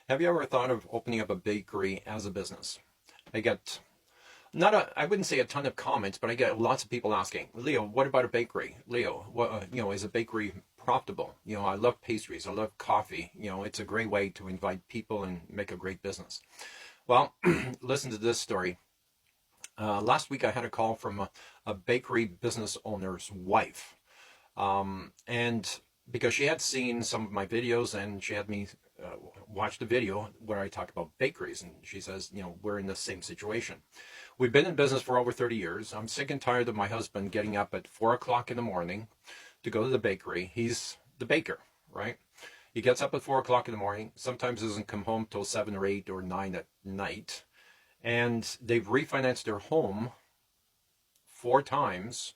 Have you ever thought of opening up a bakery as a business? I get I wouldn't say a ton of comments, but I get lots of people asking, Leo, what about a bakery? Leo, is a bakery profitable? I love pastries. I love coffee. It's a great way to invite people and make a great business. Well, listen to this story. Last week I had a call from a bakery business owner's wife. And because she had seen some of my videos and she had me watch the video where I talk about bakeries, and she says, we're in the same situation. We've been in business for over 30 years. I'm sick and tired of my husband getting up at 4 o'clock in the morning to go to the bakery. He's the baker, right? He gets up at 4 o'clock in the morning, sometimes doesn't come home till 7 or 8 or 9 at night. And they've refinanced their home 4 times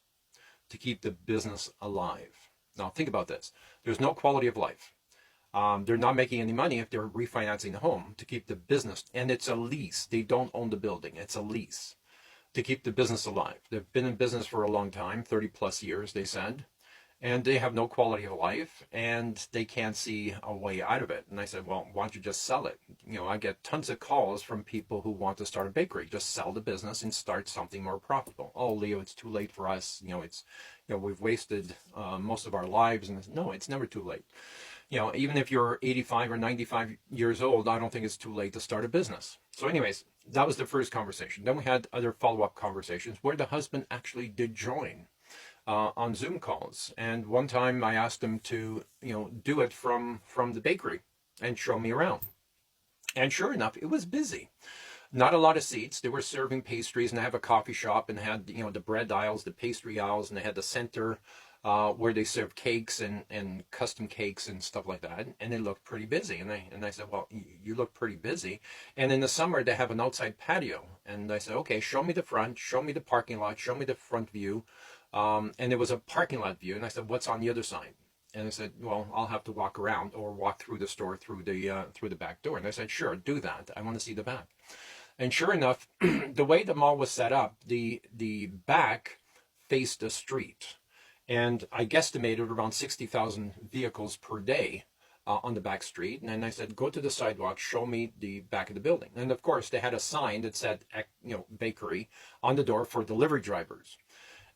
to keep the business alive. Now, think about this. There's no quality of life. They're not making any money if they're refinancing the home to keep the business. And it's a lease. They don't own the building. It's a lease to keep the business alive. They've been in business for a long time, 30 plus years, they said. And they have no quality of life and they can't see a way out of it. And I said, well, why don't you just sell it? I get tons of calls from people who want to start a bakery. Just sell the business and start something more profitable. Oh, Leo, it's too late for us. We've wasted most of our lives. And no, it's never too late. Even if you're 85 or 95 years old, I don't think it's too late to start a business. So anyways, that was the first conversation. Then we had other follow-up conversations where the husband actually did join on Zoom calls. And one time I asked him to, do it from the bakery and show me around. And sure enough, it was busy. Not a lot of seats. They were serving pastries, and they have a coffee shop and had, the bread aisles, the pastry aisles, and they had the center where they serve cakes and custom cakes and stuff like that. And it looked pretty busy. And I said, well, you look pretty busy. And in the summer, they have an outside patio. And I said, okay, show me the front, show me the parking lot, show me the front view. And it was a parking lot view. And I said, what's on the other side? And I said, well, I'll have to walk around or walk through the store through the back door. And I said, sure, do that. I want to see the back. And sure enough, the way the mall was set up, the back faced a street. And I guesstimated around 60,000 vehicles per day on the back street. And I said, go to the sidewalk, show me the back of the building. And of course, they had a sign that said, bakery on the door for delivery drivers.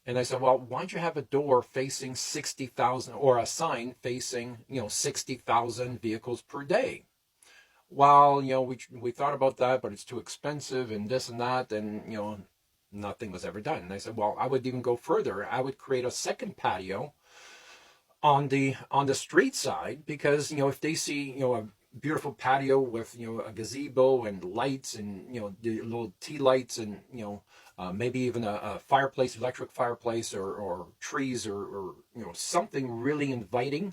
And I said, well, why don't you have a door facing 60,000 or a sign facing, 60,000 vehicles per day? Well, we thought about that, but it's too expensive and this and that. And, nothing was ever done. And I said, well, I would even go further. I would create a second patio on the street side because, if they see, a beautiful patio with, a gazebo and lights and, the little tea lights and, maybe even a fireplace, electric fireplace or trees or something really inviting,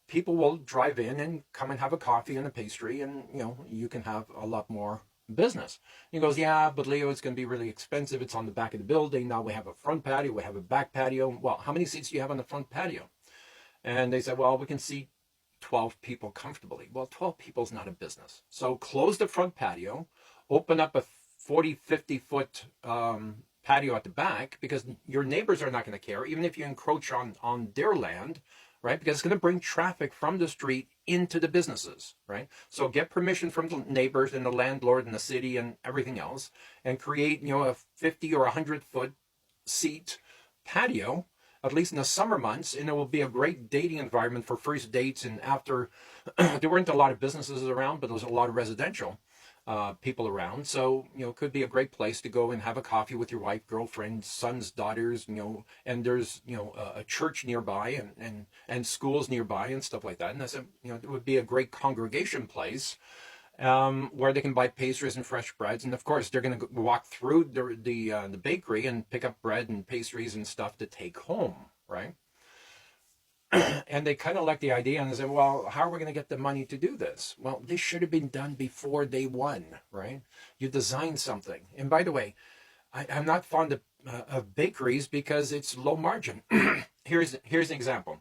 people will drive in and come and have a coffee and a pastry and, you can have a lot more business. He goes, yeah, but Leo, it's going to be really expensive. It's on the back of the building. Now we have a front patio. We have a back patio. Well, how many seats do you have on the front patio? And they said, well, we can seat 12 people comfortably. Well, 12 people is not a business. So close the front patio, open up a 40, 50 foot patio at the back because your neighbors are not going to care, even if you encroach on their land, right? Because it's going to bring traffic from the street into the businesses, right? So get permission from the neighbors and the landlord and the city and everything else and create, a 50 or 100 foot seat patio, at least in the summer months, and it will be a great dating environment for first dates. And after, there weren't a lot of businesses around, but there was a lot of residential people around. So, it could be a great place to go and have a coffee with your wife, girlfriend, sons, daughters, and there's, a church nearby and schools nearby and stuff like that. And I said, it would be a great congregation place where they can buy pastries and fresh breads. And of course, they're going to walk through the bakery and pick up bread and pastries and stuff to take home, right? And they kind of like the idea and they said, well, how are we going to get the money to do this? Well, this should have been done before day one, right? You design something. And by the way, I'm not fond of bakeries because it's low margin. Here's an example.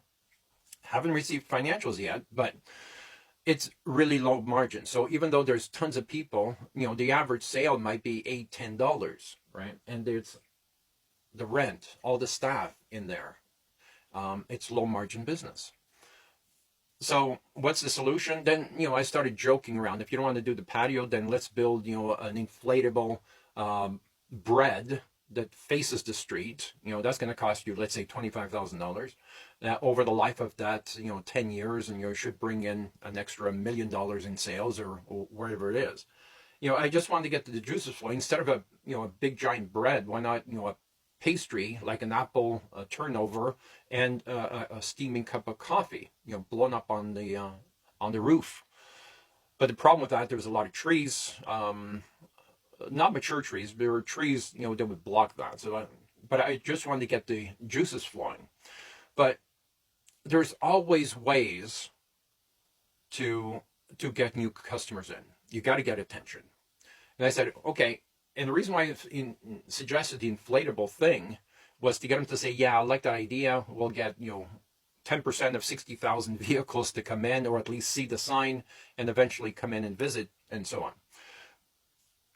Haven't received financials yet, but it's really low margin. So even though there's tons of people, the average sale might be $8, $10, right? And there's the rent, all the staff in there. It's low margin business. So what's the solution? Then, I started joking around. If you don't want to do the patio, then let's build, an inflatable bread that faces the street. That's going to cost you, let's say, $25,000. Over the life of that, 10 years, and you should bring in an extra $1 million in sales, or whatever it is. I just wanted to get the juices flowing. Instead of a big giant bread, why not, a pastry like an apple turnover, and a steaming cup of coffee, blown up on the roof. But the problem with that, there was a lot of trees, not mature trees. There were trees, that would block that. But I just wanted to get the juices flowing. But there's always ways to get new customers in. You got to get attention. And I said, okay. And the reason why I suggested the inflatable thing was to get them to say, yeah, I like that idea. We'll get, 10% of 60,000 vehicles to come in, or at least see the sign, and eventually come in and visit, and so on.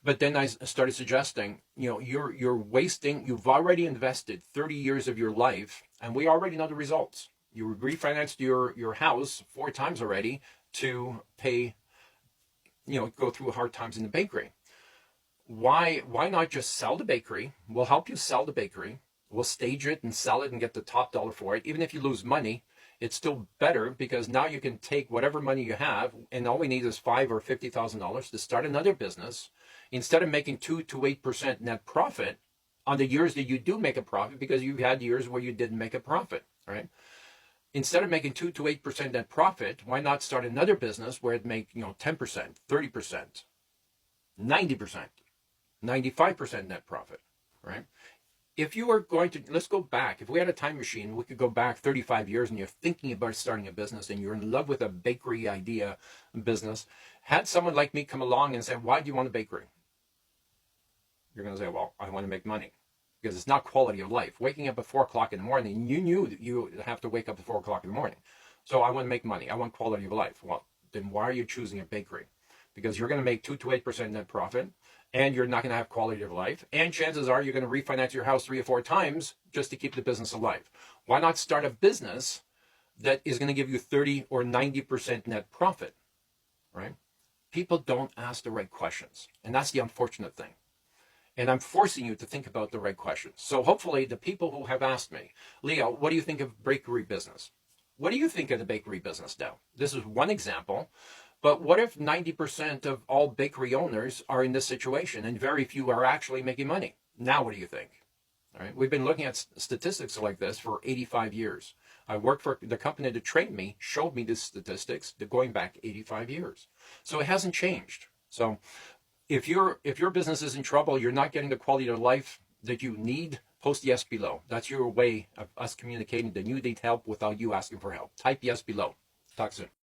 But then I started suggesting, you're wasting, you've already invested 30 years of your life, and we already know the results. You refinanced your house 4 times already to pay, go through hard times in the bakery. Why not just sell the bakery? We'll help you sell the bakery. We'll stage it and sell it and get the top dollar for it. Even if you lose money, it's still better, because now you can take whatever money you have, and all we need is $5,000 or $50,000 to start another business. Instead of making 2 to 8% net profit on the years that you do make a profit, because you've had years where you didn't make a profit, right? Instead of making 2 to 8% net profit, why not start another business where it make 10%, 30%, 90%, 95% net profit, right? If you are going to, let's go back. If we had a time machine, we could go back 35 years, and you're thinking about starting a business, and you're in love with a bakery idea business. Had someone like me come along and say, why do you want a bakery? You're going to say, well, I want to make money. Because it's not quality of life. Waking up at 4 o'clock in the morning, you knew that you have to wake up at 4 o'clock in the morning. So I want to make money. I want quality of life. Well, then why are you choosing a bakery? Because you're going to make 2 to 8% net profit, and you're not going to have quality of life, and chances are you're going to refinance your house 3 or 4 times just to keep the business alive. Why not start a business that is going to give you 30 or 90% net profit, right? People don't ask the right questions, and that's the unfortunate thing. And I'm forcing you to think about the right questions. So hopefully the people who have asked me, Leo, what do you think of bakery business? What do you think of the bakery business now? This is one example. But what if 90% of all bakery owners are in this situation, and very few are actually making money? Now, what do you think? All right. We've been looking at statistics like this for 85 years. I worked for the company that trained me, showed me the statistics going back 85 years. So it hasn't changed. So if your business is in trouble, you're not getting the quality of life that you need, post yes below. That's your way of us communicating that you need help without you asking for help. Type yes below. Talk soon.